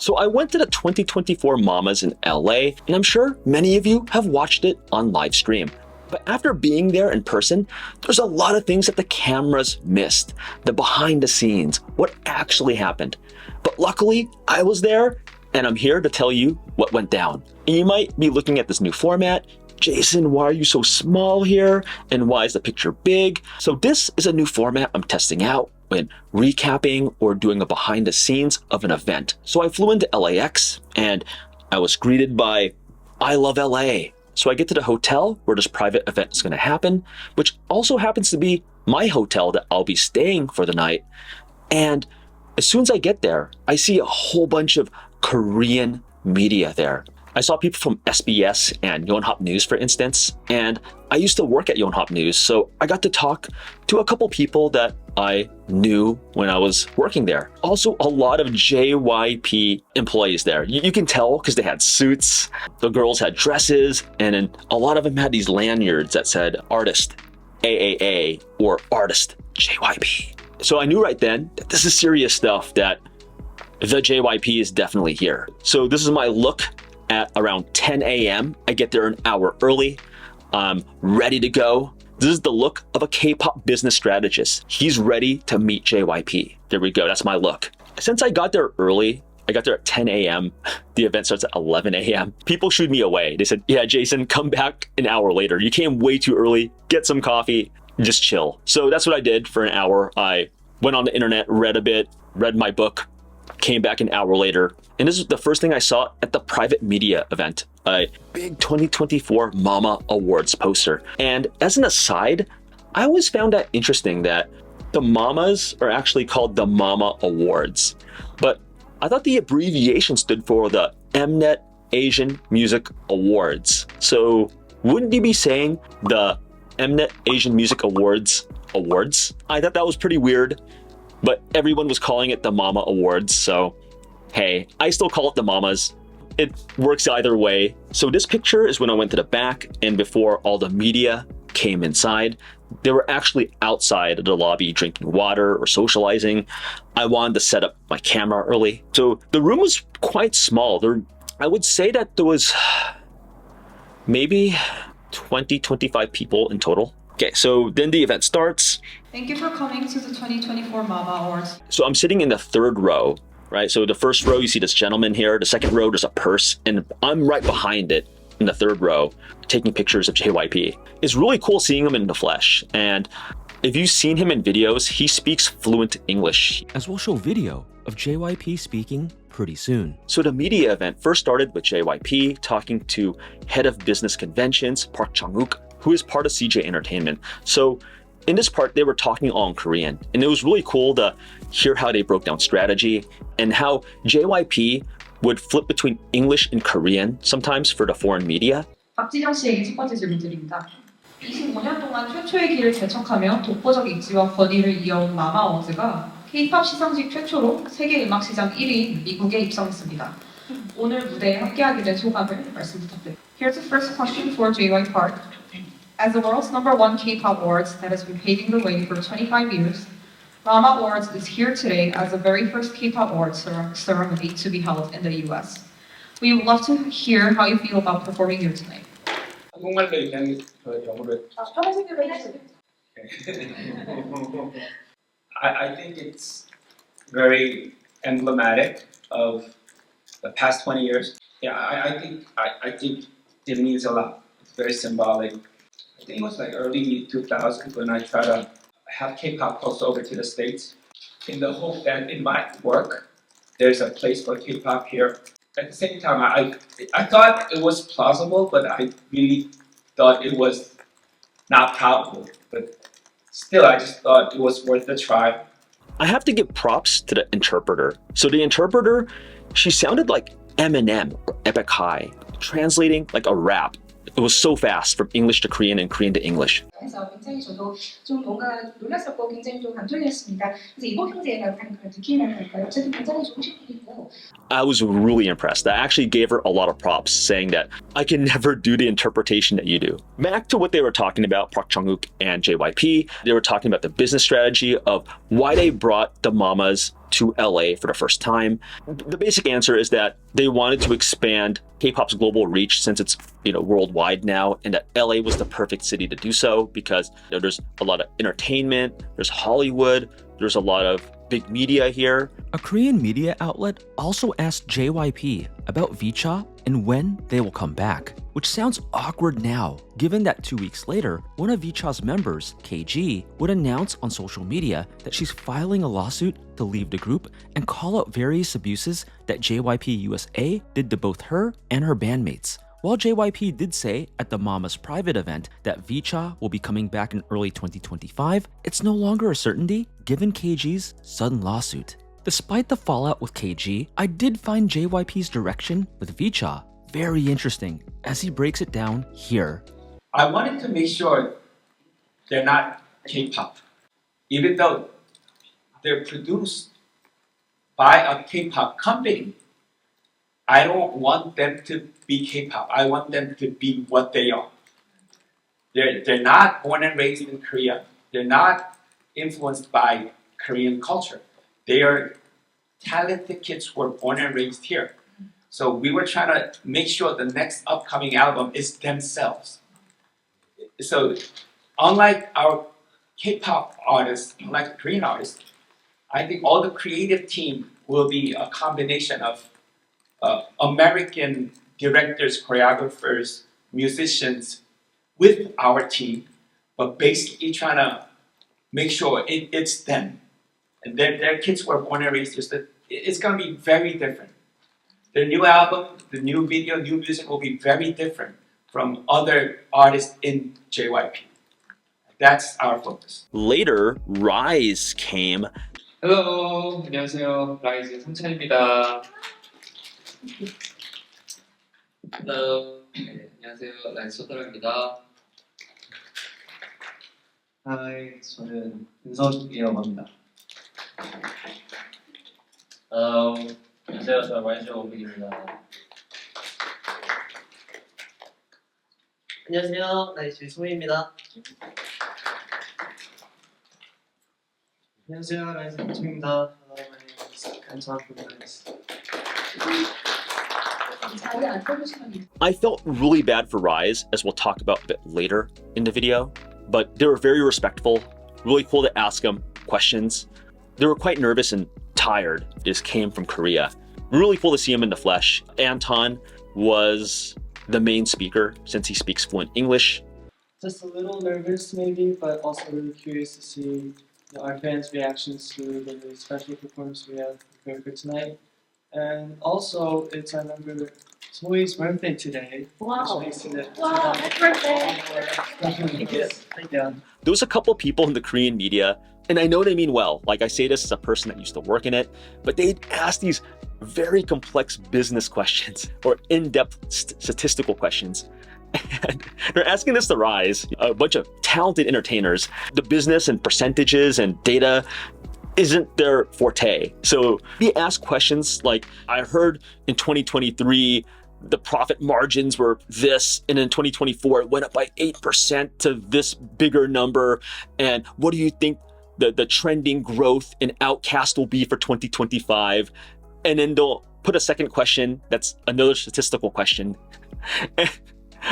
So I went to the 2024 Mamas in LA, and I'm sure many of you have watched it on live stream. But after being there in person, there's a lot of things that the cameras missed. The behind the scenes, what actually happened. But luckily, I was there, and I'm here to tell you what went down. And you might be looking at this new format. Jason, why are you so small here? And why is the picture big? So this is a new format I'm testing out when recapping or doing a behind the scenes of an event. So I flew into LAX and I was greeted by I love LA. So I get to the hotel where this private event is going to happen, which also happens to be my hotel that I'll be staying for the night. And as soon as I get there, I see a whole bunch of Korean media there. I saw people from SBS and Yonhap News, for instance, and I used to work at Yonhap News, so I got to talk to a couple people that I knew when I was working there. Also, a lot of JYP employees there. You can tell because they had suits, the girls had dresses, and then a lot of them had these lanyards that said artist AAA or artist JYP. So I knew right then that this is serious stuff, that the JYP is definitely here. So this is my look at around 10 a.m. I get there an hour early. I'm ready to go. This is the look of a K-pop business strategist. He's ready to meet JYP. There we go, that's my look. Since I got there early, I got there at 10 a.m. The event starts at 11 a.m. People shooed me away. They said, yeah, Jason, come back an hour later. You came way too early, get some coffee, just chill. So that's what I did for an hour. I went on the internet, read a bit, read my book, came back an hour later. And this is the first thing I saw at the private media event, a big 2024 Mama Awards poster. And as an aside, I always found that interesting that the Mamas are actually called the Mama Awards. But I thought the abbreviation stood for the Mnet Asian Music Awards. So wouldn't you be saying the Mnet Asian Music Awards? I thought that was pretty weird, but everyone was calling it the Mama Awards, so hey, I still call it the Mamas. It works either way. So this picture is when I went to the back and before all the media came inside. They were actually outside of the lobby drinking water or socializing. I wanted to set up my camera early. So the room was quite small. I would say that there was maybe 20, 25 people in total. Okay, so then the event starts. Thank you for coming to the 2024 Mama Awards. So I'm sitting in the third row, right? So the first row, you see this gentleman here. The second row, there's a purse, and I'm right behind it in the third row, taking pictures of JYP. It's really cool seeing him in the flesh. And if you've seen him in videos, he speaks fluent English. As we'll show video of JYP speaking pretty soon. So the media event first started with JYP talking to head of business conventions, Park Jung-wook, who is part of CJ Entertainment. So in this part, they were talking all in Korean. And it was really cool to hear how they broke down strategy and how JYP would flip between English and Korean sometimes for the foreign media. 박진영 씨에게 첫 번째 질문 드립니다. 25년 동안 최초의 길을 개척하며 독보적 입지와 권위를 이어온 마마 어워즈가 K-팝 시상식 최초로 세계 음악 시장 1위인 미국에 입성했습니다. 오늘 무대에 함께하게 된 소감을 말씀 부탁드립니다. Here's the first question for JY Park. As the world's #1 K-pop awards that has been paving the way for 25 years, Mama Awards is here today as the very first K-pop awards ceremony to be held in the U.S. We would love to hear how you feel about performing here tonight. 한국말로 얘기하는 게 영어로. 편하시게 해주세요. I think it's very emblematic of the past 20 years. Yeah, I think it means a lot. It's very symbolic. I think it was like early 2000s when I tried to have K-pop cross over to the States in the hope that it might work. There's a place for K-pop here. At the same time, I thought it was plausible, but I really thought it was not probable. But still, I just thought it was worth a try. I have to give props to the interpreter. So the interpreter, she sounded like Eminem or Epic High, translating like a rap. It was so fast from English to Korean and Korean to English. 해서 굉장히 저도 좀 뭔가 놀랐었고 굉장히 좀 감동이었습니다. 그래서 이복 형제라고 하는 그런 느낌이라고 할까요? 어쨌든 굉장히 좋으신 분이고. I was really impressed. I actually gave her a lot of props, saying that I can never do the interpretation that you do. Back to what they were talking about, Park Chung-wook and JYP, they were talking about the business strategy of why they brought the mamas to LA for the first time. The basic answer is that they wanted to expand K-pop's global reach since it's worldwide now, and that LA was the perfect city to do so because there's a lot of entertainment, there's Hollywood, there's a lot of big media here. A Korean media outlet also asked JYP about VCHA and when they will come back, which sounds awkward now, given that 2 weeks later, one of VCHA's members, KG, would announce on social media that she's filing a lawsuit to leave the group and call out various abuses that JYP USA did to both her and her bandmates. While JYP did say at the Mama's private event that VCHA will be coming back in early 2025, it's no longer a certainty given KG's sudden lawsuit. Despite the fallout with KG, I did find JYP's direction with VCHA very interesting as he breaks it down here. I wanted to make sure they're not K-pop, even though they're produced by a K-pop company. I don't want them to be K-pop. I want them to be what they are. They're not born and raised in Korea. They're not influenced by Korean culture. They are talented kids who are born and raised here. So we were trying to make sure the next upcoming album is themselves. So unlike our K-pop artists, unlike Korean artists, I think all the creative team will be a combination of American directors, choreographers, musicians with our team, but basically trying to make sure it's them. And their kids were born and raised here. It's going to be very different. The new album, the new video, new music will be very different from other artists in JYP. That's our focus. Later, Rise came. Hello, 안녕하세요. 라이즈 성찬입니다. Hello, 안녕하세요. 라이즈 소다라입니다. Hi, 저는 은석이라고 합니다. Hello, 안녕하세요. 저는 라이즈 원빈입니다. 안녕하세요. 라이즈 소희입니다. 안녕하세요. 라이즈 김정입니다. My name is Anton from Rise. I felt really bad for Rise, as we'll talk about a bit later in the video, but they were very respectful, really cool to ask them questions. They were quite nervous and tired. They just came from Korea. Really cool to see him in the flesh. Anton was the main speaker since he speaks fluent English. Just a little nervous maybe, but also really curious to see our fans' reactions to the really special performance we have prepared for tonight. And also, it's our member Zoe's birthday today. Wow. So Wow, happy birthday. Thank you. Thank you. There was a couple people in the Korean media, and I know they mean well. Like I say this as a person that used to work in it, but they'd ask these very complex business questions or in-depth statistical questions. And they're asking this to Rise, a bunch of talented entertainers. The business and percentages and data isn't their forte. So we ask questions like, I heard in 2023, the profit margins were this, and in 2024, it went up by 8% to this bigger number. And what do you think the trending growth in Outcast will be for 2025? And then they'll put a second question that's another statistical question.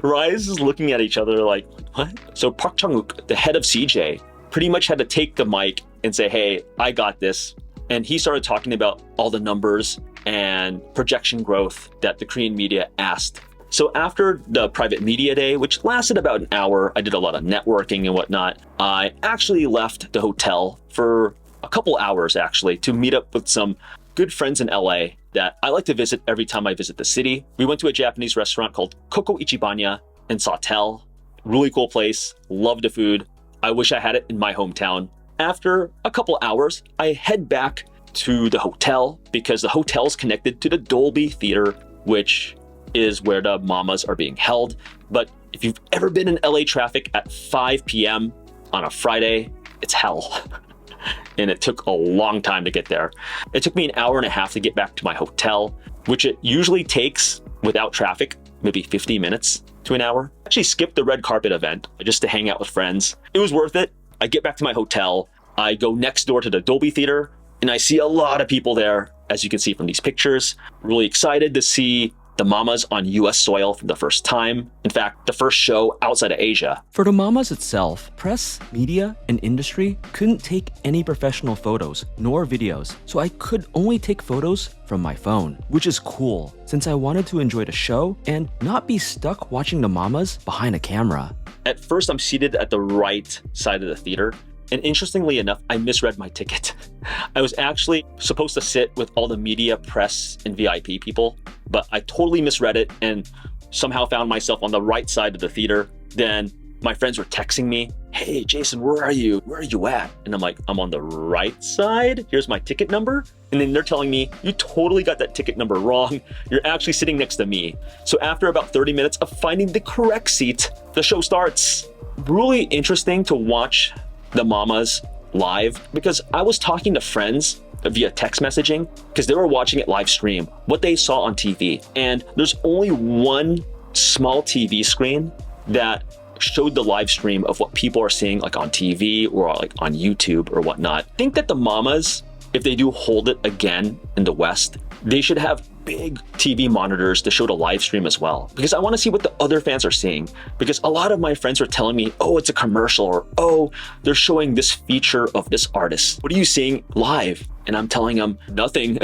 Rise is looking at each other like, what? So Park Chung-wook, the head of CJ, pretty much had to take the mic and say, hey, I got this. And he started talking about all the numbers and projection growth that the Korean media asked. So after the private media day, which lasted about an hour, I did a lot of networking and whatnot. I actually left the hotel for a couple hours actually to meet up with some good friends in LA that I like to visit every time I visit the city. We went to a Japanese restaurant called Koko Ichibanya in Sawtell. Really cool place, love the food. I wish I had it in my hometown. After a couple hours, I head back to the hotel because the hotel is connected to the Dolby Theater, which is where the mamas are being held. But If you've ever been in LA traffic at 5 p.m. on a Friday, it's hell. And it took a long time to get there. It took me an hour and a half to get back to my hotel, which it usually takes without traffic, maybe 50 minutes to an hour. I actually skipped the red carpet event just to hang out with friends. It was worth it. I get back to my hotel, I go next door to the Dolby Theater, and I see a lot of people there, as you can see from these pictures. Really excited to see the Mamas on US soil for the first time. In fact, the first show outside of Asia. For the Mamas itself, press, media, and industry couldn't take any professional photos nor videos, so I could only take photos from my phone, which is cool since I wanted to enjoy the show and not be stuck watching the Mamas behind a camera. At first, I'm seated at the right side of the theater. And interestingly enough, I misread my ticket. I was actually supposed to sit with all the media, press, and VIP people, but I totally misread it and somehow found myself on the right side of the theater. Then my friends were texting me, "Hey, Jason, where are you? Where are you at?" And I'm like, "I'm on the right side. Here's my ticket number." And then they're telling me, "You totally got that ticket number wrong. You're actually sitting next to me." So after about 30 minutes of finding the correct seat, the show starts. Really interesting to watch the Mamas live because I was talking to friends via text messaging because they were watching it live stream, what they saw on TV. And there's only one small TV screen that showed the live stream of what people are seeing like on TV or like on YouTube or whatnot. I think that the Mamas, if they do hold it again in the West, they should have big TV monitors to show the live stream as well. Because I want to see what the other fans are seeing. Because a lot of my friends are telling me, "Oh, it's a commercial," or "Oh, they're showing this feature of this artist. What are you seeing live?" And I'm telling them nothing.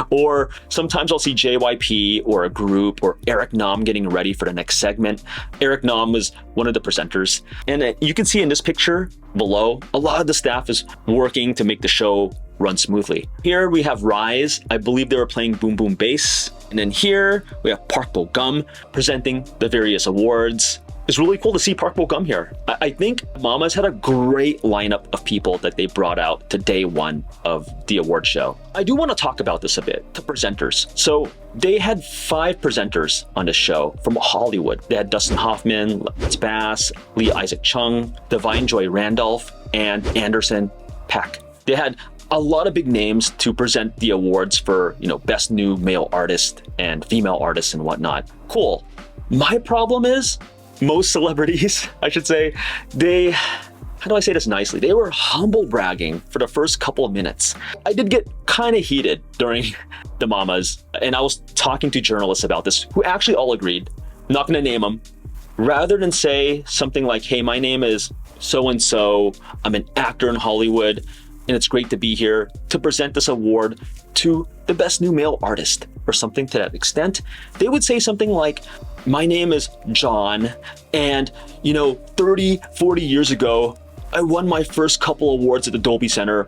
Or sometimes I'll see JYP or a group or Eric Nam getting ready for the next segment. Eric Nam was one of the presenters. And you can see in this picture below, a lot of the staff is working to make the show run smoothly. Here we have Rise. I believe they were playing Boom Boom Bass. And then here we have Park Bo Gum presenting the various awards. It's really cool to see Park Bo Gum here. I think Mama's had a great lineup of people that they brought out to day one of the award show. I do want to talk about this a bit, the presenters. So they had 5 presenters on the show from Hollywood. They had Dustin Hoffman, Lance Bass, Lee Isaac Chung, Divine Joy Randolph, and Anderson Paak. They had a lot of big names to present the awards for, best new male artist and female artists and whatnot. Cool. My problem is most celebrities, I should say, how do I say this nicely? They were humble bragging for the first couple of minutes. I did get kind of heated during the Mamas, and I was talking to journalists about this who actually all agreed, I'm not going to name them, rather than say something like, "Hey, my name is so-and-so, I'm an actor in Hollywood, and it's great to be here to present this award to the best new male artist," or something to that extent. They would say something like, "My name is John, and 30, 40 years ago, I won my first couple awards at the Dolby Center,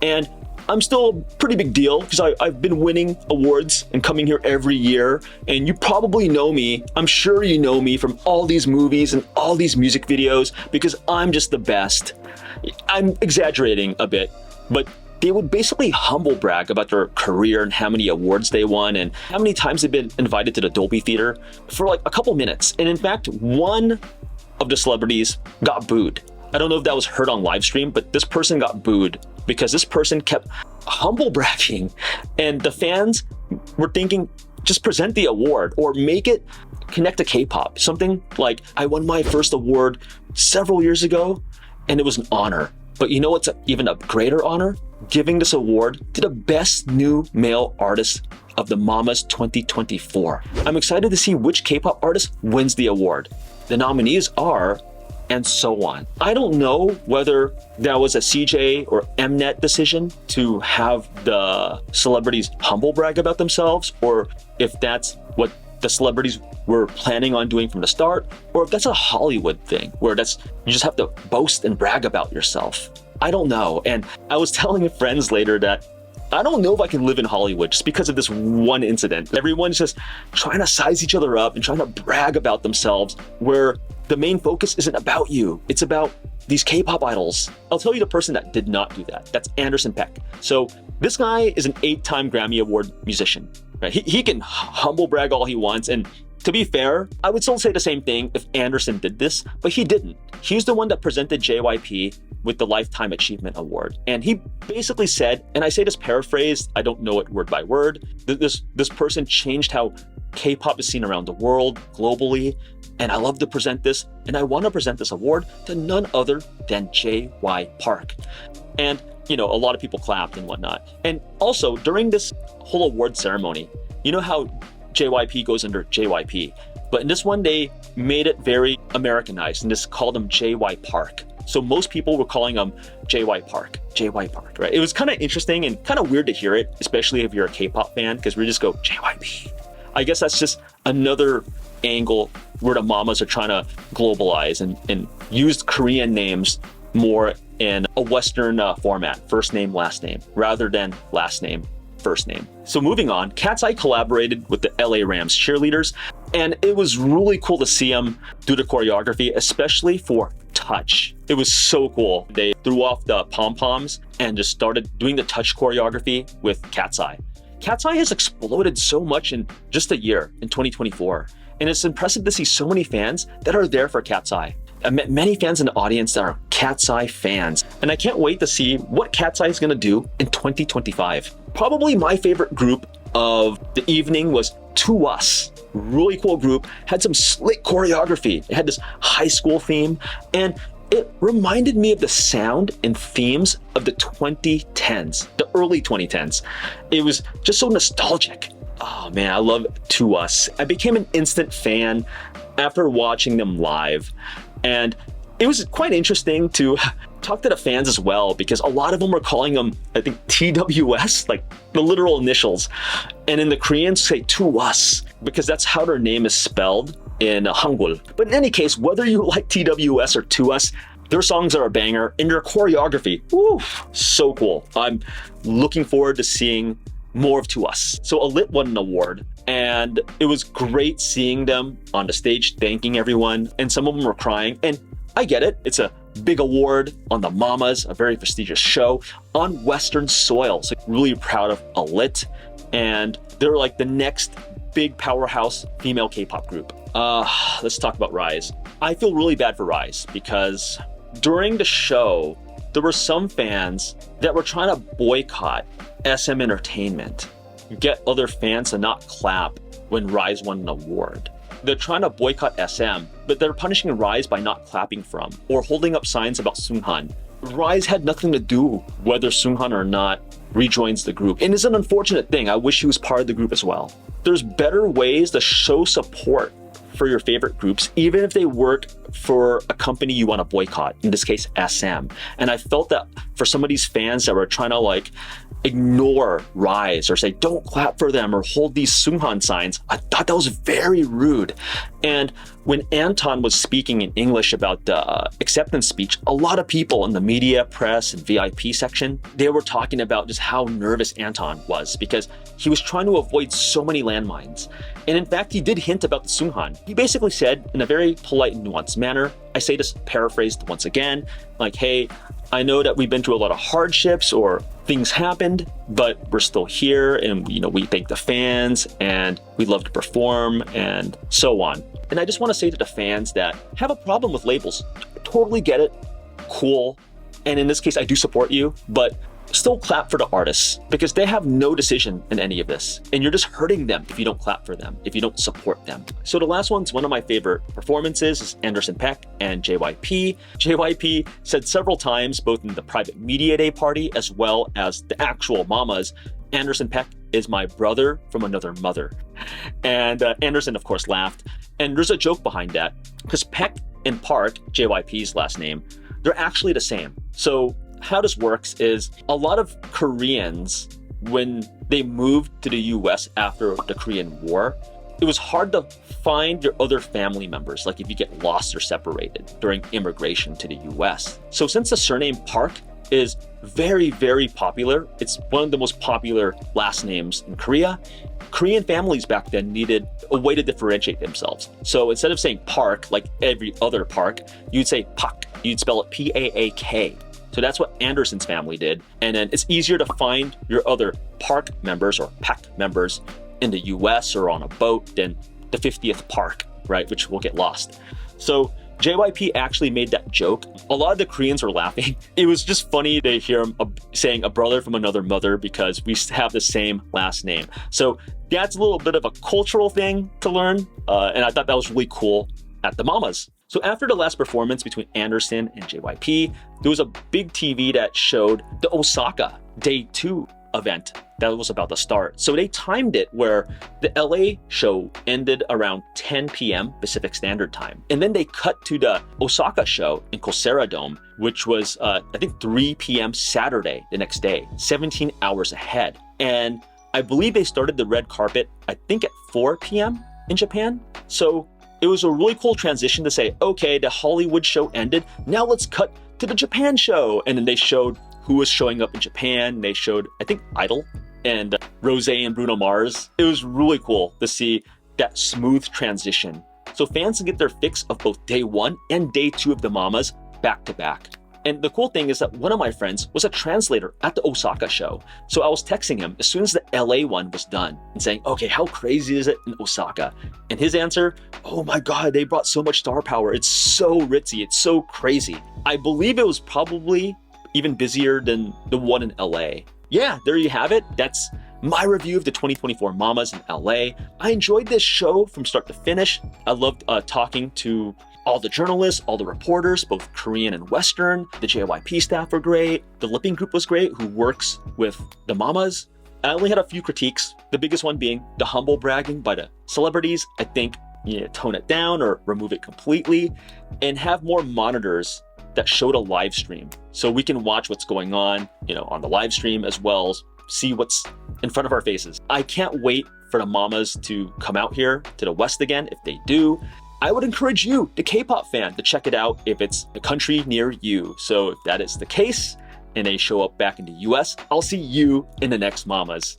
and I'm still a pretty big deal because I've been winning awards and coming here every year, and you probably know me. I'm sure you know me from all these movies and all these music videos because I'm just the best." I'm exaggerating a bit, but they would basically humble brag about their career and how many awards they won and how many times they've been invited to the Dolby Theater for like a couple minutes. And in fact, one of the celebrities got booed. I don't know if that was heard on live stream, but this person got booed because this person kept humble bragging, and the fans were thinking, just present the award or make it connect to K-pop. Something like, "I won my first award several years ago, and it was an honor." But you know what's even a greater honor? Giving this award to the best new male artist of the Mamas 2024. I'm excited to see which K-pop artist wins the award. The nominees are, and so on. I don't know whether that was a CJ or Mnet decision to have the celebrities humble brag about themselves, or if that's what the celebrities were planning on doing from the start, or if that's a Hollywood thing where you just have to boast and brag about yourself. I don't know. And I was telling friends later that I don't know if I can live in Hollywood just because of this one incident. Everyone's just trying to size each other up and trying to brag about themselves, where the main focus isn't about you. It's about these K-pop idols. I'll tell you the person that did not do that. That's Anderson Paak. So this guy is an 8-time Grammy Award musician. Right? He can humble brag all he wants, and To be fair, I would still say the same thing if Anderson did this, but he didn't. He's the one that presented JYP with the Lifetime Achievement Award. And he basically said, and I say this paraphrased, I don't know it word by word, that this person changed how K-pop is seen around the world, globally, and I love to present this, and I want to present this award to none other than JY Park. And, you know, a lot of people clapped and whatnot. And also, during this whole award ceremony, you know how JYP goes under JYP, but in this one, they made it very Americanized and just called him JY Park. So most people were calling him JY Park, right? It was kind of interesting and kind of weird to hear it, especially if you're a K-pop fan, because we just go JYP. I guess that's just another angle where the mamas are trying to globalize and use Korean names more in a Western format, first name, last name, rather than last name, first name. So moving on, Cat's Eye collaborated with the LA Rams cheerleaders, and it was really cool to see them do the choreography, especially for touch. It was so cool. They threw off the pom-poms and just started doing the touch choreography with Cat's Eye. Cat's Eye has exploded so much in just a year, in 2024. And it's impressive to see so many fans that are there for Cat's Eye. I met many fans in the audience that are Cat's Eye fans. And I can't wait to see what Cat's Eye is gonna do in 2025. Probably my favorite group of the evening was To Us. Really cool group, had some slick choreography. It had this high school theme, and it reminded me of the sound and themes of the 2010s, the early 2010s. It was just so nostalgic. Oh man, I love To Us. I became an instant fan after watching them live. And it was quite interesting to talk to the fans as well, because a lot of them were calling them, I think, TWS, like the literal initials. And in the Koreans say To Us, because that's how their name is spelled in Hangul. But in any case, whether you like TWS or To Us, their songs are a banger, and their choreography, woo, so cool. I'm looking forward to seeing more of To Us. So Alit won an award, and it was great seeing them on the stage thanking everyone, and some of them were crying, and I get it. It's a big award on the Mamas, a very prestigious show on Western soil. So really proud of Alit, and they're like the next big powerhouse female K-pop group. Let's talk about Rise. I feel really bad for Rise because during the show, there were some fans that were trying to boycott SM Entertainment, get other fans to not clap when Rise won an award. They're trying to boycott SM, but they're punishing Rise by not clapping from or holding up signs about Seunghan. Rise had nothing to do whether Seunghan or not rejoins the group, and it's an unfortunate thing. I wish he was part of the group as well. There's better ways to show support for your favorite groups, even if they work for a company you want to boycott, in this case, SM. And I felt that for some of these fans that were trying to like ignore Rise or say, don't clap for them or hold these Seunghan signs, I thought that was very rude. And when Anton was speaking in English about the acceptance speech, a lot of people in the media, press, and VIP section, they were talking about just how nervous Anton was because he was trying to avoid so many landmines. And in fact, he did hint about the Seunghan. He basically said in a very polite and nuanced manner, I say this paraphrased once again, like, hey, I know that we've been through a lot of hardships or things happened, but we're still here, and we thank the fans and we love to perform and so on. And I just want to say to the fans that have a problem with labels, totally get it, cool. And in this case, I do support you, but still clap for the artists because they have no decision in any of this. And you're just hurting them if you don't clap for them, if you don't support them. So the last one's one of my favorite performances is Anderson .Paak and JYP. JYP said several times, both in the private media day party as well as the actual mamas, Anderson .Paak is my brother from another mother. And Anderson, of course, laughed. And there's a joke behind that because Paak and Park, JYP's last name, they're actually the same. So how this works is a lot of Koreans, when they moved to the US after the Korean War, it was hard to find your other family members, like if you get lost or separated during immigration to the US. So since the surname Park is very, very popular, it's one of the most popular last names in Korea, Korean families back then needed a way to differentiate themselves. So instead of saying Park, like every other Park, you'd say Pak. You'd spell it P-A-A-K. So that's what Anderson's family did. And then it's easier to find your other Park members or Paak members in the US or on a boat than the 50th park, right? Which will get lost. So JYP actually made that joke. A lot of the Koreans were laughing. It was just funny to hear him saying a brother from another mother because we have the same last name. So that's a little bit of a cultural thing to learn. And I thought that was really cool at the Mamas. So after the last performance between Anderson and JYP, there was a big TV that showed the Osaka Day 2 event that was about to start. So they timed it where the LA show ended around 10 p.m. Pacific Standard Time. And then they cut to the Osaka show in Kosera Dome, which was, I think 3 p.m. Saturday the next day, 17 hours ahead. And I believe they started the red carpet, I think at 4 p.m. in Japan. So it was a really cool transition to say, okay, the Hollywood show ended. Now let's cut to the Japan show. And then they showed who was showing up in Japan. They showed, I think, Idol and Rosé and Bruno Mars. It was really cool to see that smooth transition. So fans can get their fix of both day 1 and day 2 of the Mamas back to back. And the cool thing is that one of my friends was a translator at the Osaka show. So I was texting him as soon as the LA one was done and saying, okay, how crazy is it in Osaka? And his answer, oh my God, they brought so much star power. It's so ritzy. It's so crazy. I believe it was probably even busier than the one in LA. Yeah, there you have it. That's my review of the 2024 Mamas in LA. I enjoyed this show from start to finish. I loved talking to all the journalists, all the reporters, both Korean and Western. The JYP staff were great. The Lipping group was great, who works with the Mamas. I only had a few critiques, the biggest one being the humble bragging by the celebrities. I think you need to tone it down or remove it completely and have more monitors that showed a live stream so we can watch what's going on, on the live stream as well as see what's in front of our faces. I can't wait for the Mamas to come out here to the West again. If they do, I would encourage you, the K-pop fan, to check it out if it's a country near you. So if that is the case and they show up back in the US, I'll see you in the next Mamas.